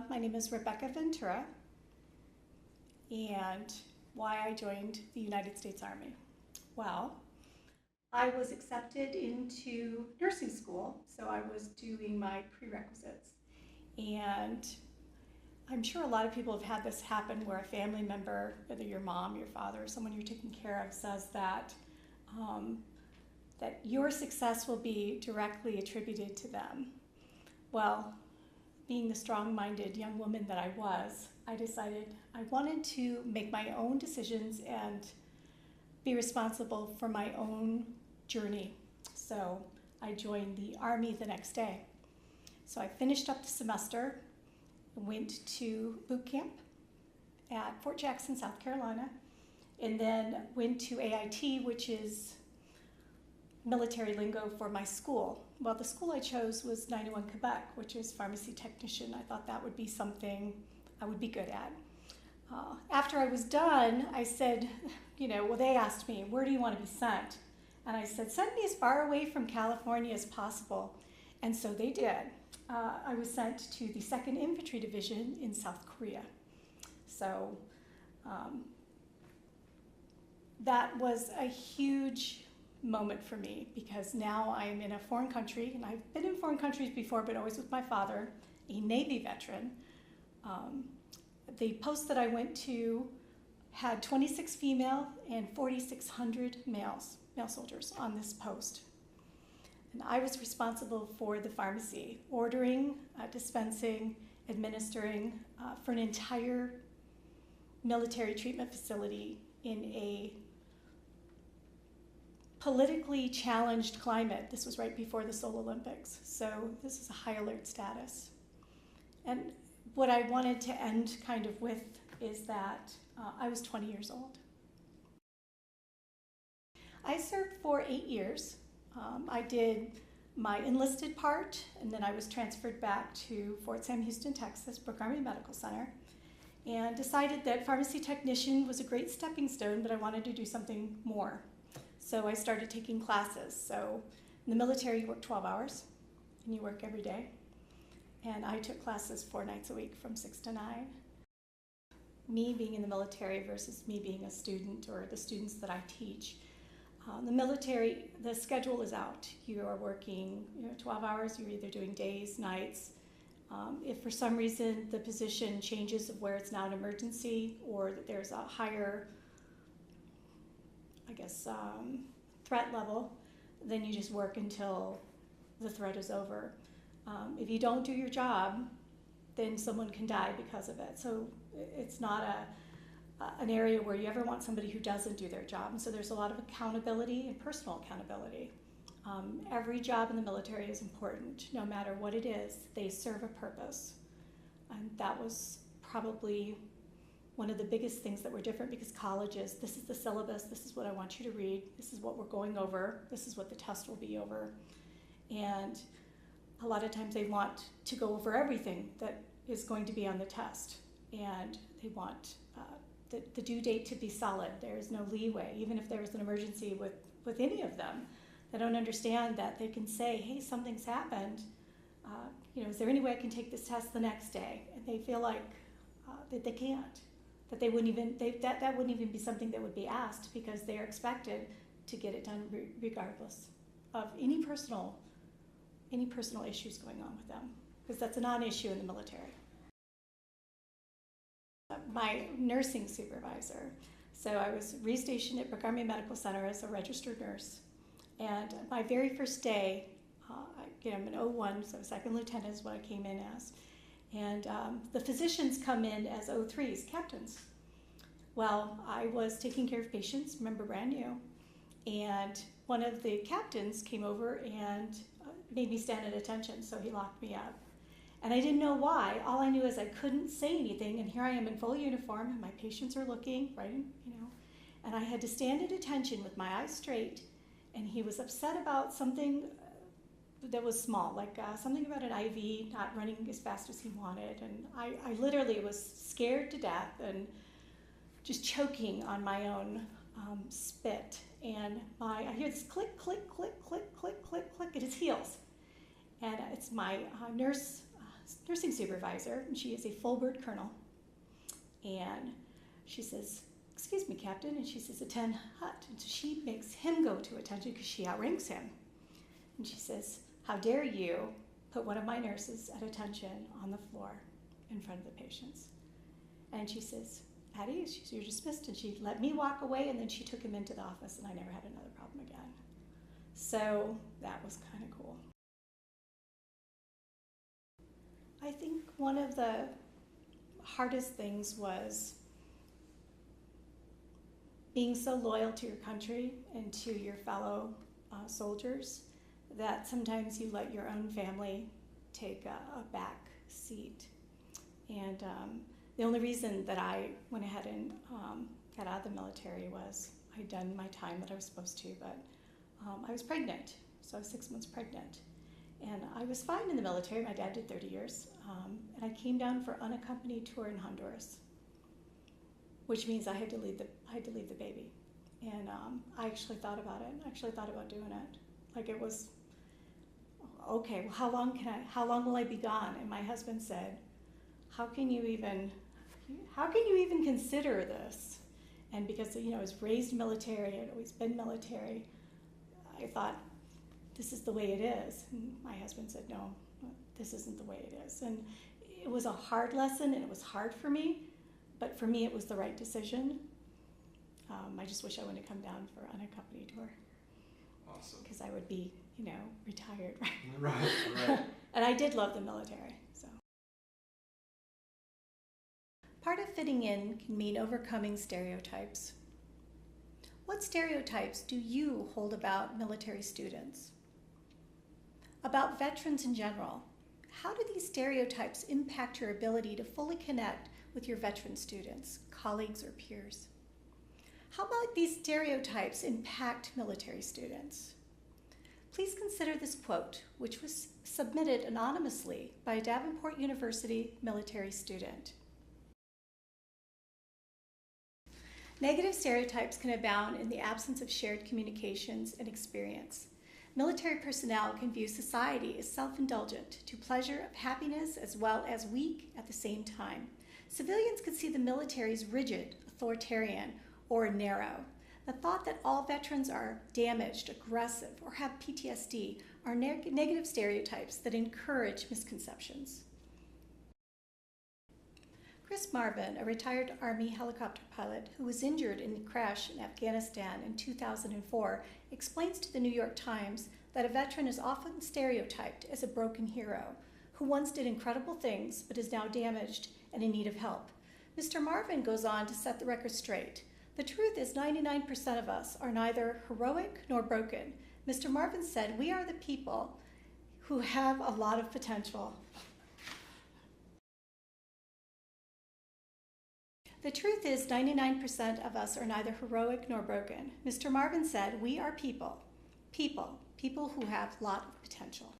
My name is Rebecca Ventura, and why I joined the United States Army. Well, I was accepted into nursing school, so I was doing my prerequisites. And I'm sure a lot of people have had this happen where a family member, whether your mom, your father, or someone you're taking care of, says that your success will be directly attributed to them. Well, being the strong-minded young woman that I was, I decided I wanted to make my own decisions and be responsible for my own journey. So I joined the Army the next day. So I finished up the semester, went to boot camp at Fort Jackson, South Carolina, and then went to AIT, which is military lingo for my school. Well, the school I chose was 91 Quebec, which is pharmacy technician. I thought that would be something I would be good at. After I was done, I said, well, they asked me, where do you want to be sent? And I said, send me as far away from California as possible. And so they did. I was sent to the 2nd Infantry Division in South Korea. So that was a huge moment for me because now I'm in a foreign country, and I've been in foreign countries before, but always with my father, a Navy veteran. The post that I went to had 26 female and 4,600 male soldiers on this post. And I was responsible for the pharmacy, ordering, dispensing, administering for an entire military treatment facility in a politically challenged climate. This was right before the Seoul Olympics, so this is a high alert status. And what I wanted to end kind of with is that I was 20 years old. I served for 8 years. I did my enlisted part, and then I was transferred back to Fort Sam Houston, Texas, Brooke Army Medical Center, and decided that pharmacy technician was a great stepping stone, but I wanted to do something more. So I started taking classes. So in the military, you work 12 hours, and you work every day. And I took classes 4 nights a week from 6 to 9. Me being in the military versus me being a student or the students that I teach. The military, the schedule is out. You are working 12 hours, you're either doing days, nights. If for some reason the position changes of where it's now an emergency or that there's a higher, threat level, then you just work until the threat is over. If you don't do your job, then someone can die because of it. So it's not an area where you ever want somebody who doesn't do their job. And so there's a lot of accountability and personal accountability. Every job in the military is important, no matter what it is. They serve a purpose. And that was probably one of the biggest things that were different, because colleges, this is the syllabus, this is what I want you to read, this is what we're going over, this is what the test will be over. And a lot of times they want to go over everything that is going to be on the test. And they want the due date to be solid. There's no leeway, even if there's an emergency with any of them. They don't understand that they can say, hey, something's happened. Is there any way I can take this test the next day? And they feel like that they can't, that they wouldn't even, that wouldn't even be something that would be asked, because they're expected to get it done regardless of any personal issues going on with them, because that's a non-issue in the military. My nursing supervisor, so I was restationed at Brooke Army Medical Center as a registered nurse, and my very first day, I'm an 01, so second lieutenant is what I came in as, and the physicians come in as 03s, captains. Well, I was taking care of patients, remember, brand new, and one of the captains came over and made me stand at attention, so he locked me up. And I didn't know why. All I knew is I couldn't say anything, and here I am in full uniform, and my patients are looking, right, and I had to stand at attention with my eyes straight, and he was upset about something that was small, like something about an IV not running as fast as he wanted, and I literally was scared to death and just choking on my own spit, and I hear this click, click, click, click, click, click, click at his heels, and it's my nurse nursing supervisor, and she is a full bird colonel. And she says, "Excuse me, Captain," and she says, "Attend hut." And so she makes him go to attention because she outranks him. And she says, "How dare you put one of my nurses at attention on the floor in front of the patients?" And she says, "At ease," she says, "You're dismissed." And she let me walk away, and then she took him into the office, and I never had another problem again. So that was kind of cool. I think one of the hardest things was being so loyal to your country and to your fellow soldiers that sometimes you let your own family take a back seat. And the only reason that I went ahead and got out of the military was I'd done my time that I was supposed to, but I was pregnant, so I was 6 months pregnant. And I was fine in the military. My dad did 30 years. And I came down for unaccompanied tour in Honduras, which means I had to leave the baby. And I actually thought about it. I actually thought about doing it. Like it was, okay, well, how long will I be gone? And my husband said, how can you even consider this? And because, I was raised military, I'd always been military, I thought, this is the way it is. And my husband said, no, this isn't the way it is. And it was a hard lesson, and it was hard for me, but for me it was the right decision. I just wish I wouldn't have come down for unaccompanied tour. Awesome. Because I would be, retired. Right. And I did love the military. So part of fitting in can mean overcoming stereotypes. What stereotypes do you hold about military students? About veterans in general, how do these stereotypes impact your ability to fully connect with your veteran students, colleagues, or peers? How about these stereotypes impact military students? Please consider this quote, which was submitted anonymously by a Davenport University military student. Negative stereotypes can abound in the absence of shared communications and experience. Military personnel can view society as self-indulgent, to pleasure of happiness as well as weak at the same time. Civilians could see the military as rigid, authoritarian, or narrow. The thought that all veterans are damaged, aggressive, or have PTSD are negative stereotypes that encourage misconceptions. Chris Marvin, a retired Army helicopter pilot who was injured in the crash in Afghanistan in 2004, explains to the New York Times that a veteran is often stereotyped as a broken hero who once did incredible things but is now damaged and in need of help. Mr. Marvin goes on to set the record straight. The truth is 99% of us are neither heroic nor broken. Mr. Marvin said, "We are the people who have a lot of potential." The truth is 99% of us are neither heroic nor broken. Mr. Marvin said, "We are people who have a lot of potential."